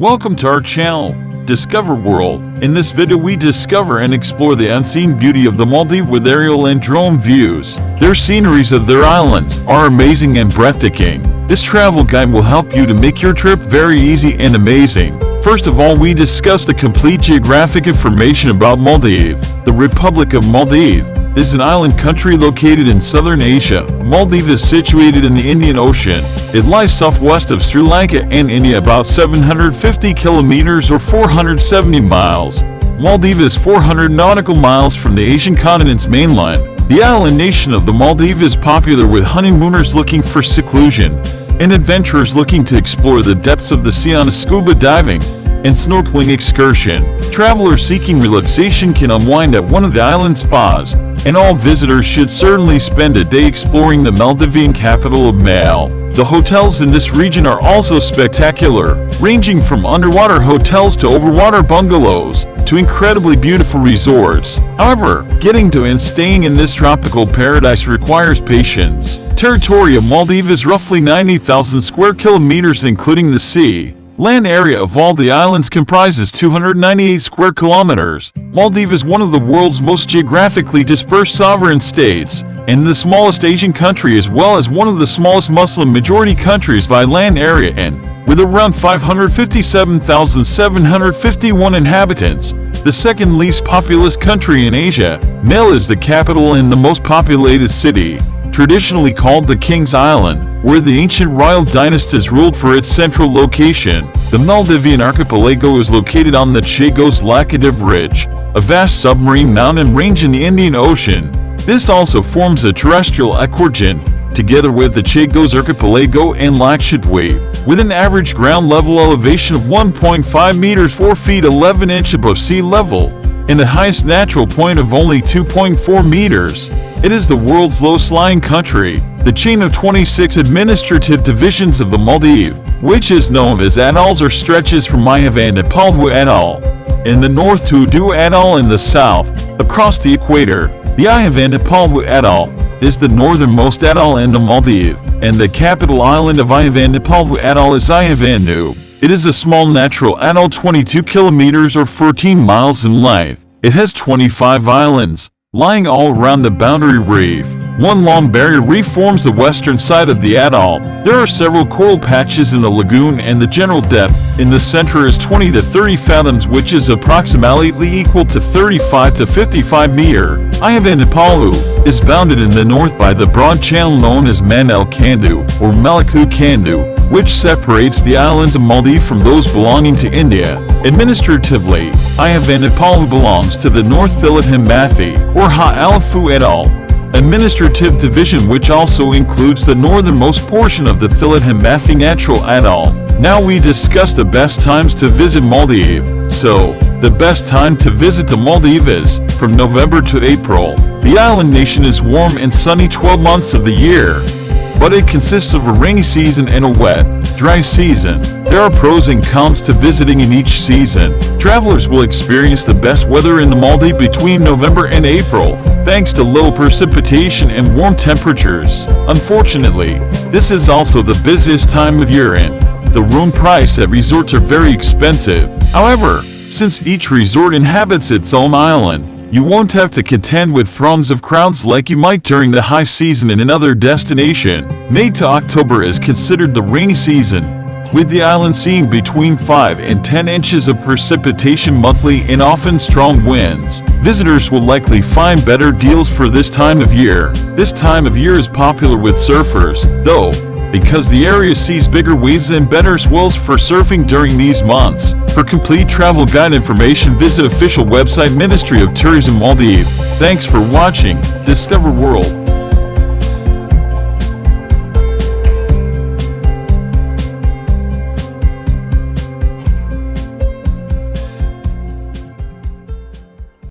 Welcome to our channel, Discover World. In this video we discover and explore the unseen beauty of the Maldives with aerial and drone views. Their sceneries of their islands are amazing and breathtaking. This travel guide will help you to make your trip very easy and amazing. First of all, we discuss the complete geographic information about Maldives. The Republic of Maldives is an island country located in southern Asia. Maldives is situated in the Indian Ocean. It lies southwest of Sri Lanka and India, about 750 kilometers or 470 miles. Maldives is 400 nautical miles from the Asian continent's mainland. The island nation of the Maldives is popular with honeymooners looking for seclusion and adventurers looking to explore the depths of the sea on a scuba diving and snorkeling excursion. Travelers seeking relaxation can unwind at one of the island spas, and all visitors should certainly spend a day exploring the Maldivian capital of Malé. The hotels in this region are also spectacular, ranging from underwater hotels to overwater bungalows to incredibly beautiful resorts. However, getting to and staying in this tropical paradise requires patience. Territory of Maldives is roughly 90,000 square kilometers, including the sea. Land area of all the islands comprises 298 square kilometers. Maldives is one of the world's most geographically dispersed sovereign states, and the smallest Asian country, as well as one of the smallest Muslim majority countries by land area, and with around 557,751 inhabitants, the second least populous country in Asia. Malé is the capital and the most populated city, traditionally called the King's Island, where the ancient royal dynasties ruled for its central location. The Maldivian archipelago is located on the Chagos Laccadive Ridge, a vast submarine mountain range in the Indian Ocean. This also forms a terrestrial ecoregion, together with the Chagos Archipelago and Lakshadweep, with an average ground level elevation of 1.5 meters 4 feet 11 inches above sea level, and the highest natural point of only 2.4 meters. It is the world's lowest-lying country. The chain of 26 administrative divisions of the Maldives, which is known as atolls or stretches from Ihavan to Palhu Atoll in the north to Udu Atoll in the south. Across the equator, the Ihavan to Palhu Atoll is the northernmost atoll in the Maldives, and the capital island of Ihavan to Palhu Atoll is Ihavanu. It is a small natural atoll 22 kilometers or 14 miles in length. It has 25 islands, lying all around the boundary reef. One long barrier reef forms the western side of the atoll. There are several coral patches in the lagoon, and the general depth in the center is 20 to 30 fathoms, which is approximately equal to 35 to 55 meters. Ihavan-Palhu is bounded in the north by the broad channel known as Manel Kandu or Malaku Kandu, which separates the islands of Maldives from those belonging to India. Administratively, Ihavan-Palhu belongs to the North Philippine Mathi or Ha-Alafu Atoll administrative division, which also includes the northernmost portion of the Philippine Mathi Natural Atoll. Now we discuss the best times to visit Maldives. So, the best time to visit the Maldives is from November to April. The island nation is warm and sunny 12 months of the year, but it consists of a rainy season and a wet, dry season. There are pros and cons to visiting in each season. Travelers will experience the best weather in the Maldives between November and April, thanks to little precipitation and warm temperatures. Unfortunately, this is also the busiest time of year, and the room price at resorts are very expensive. However, since each resort inhabits its own island, you won't have to contend with throngs of crowds like you might during the high season in another destination. May to October is considered the rainy season, with the island seeing between 5 and 10 inches of precipitation monthly and often strong winds. Visitors will likely find better deals for this time of year. This time of year is popular with surfers, though, because the area sees bigger waves and better swells for surfing during these months. For complete travel guide information, visit official website Ministry of Tourism Maldives. Thanks for watching Discover World.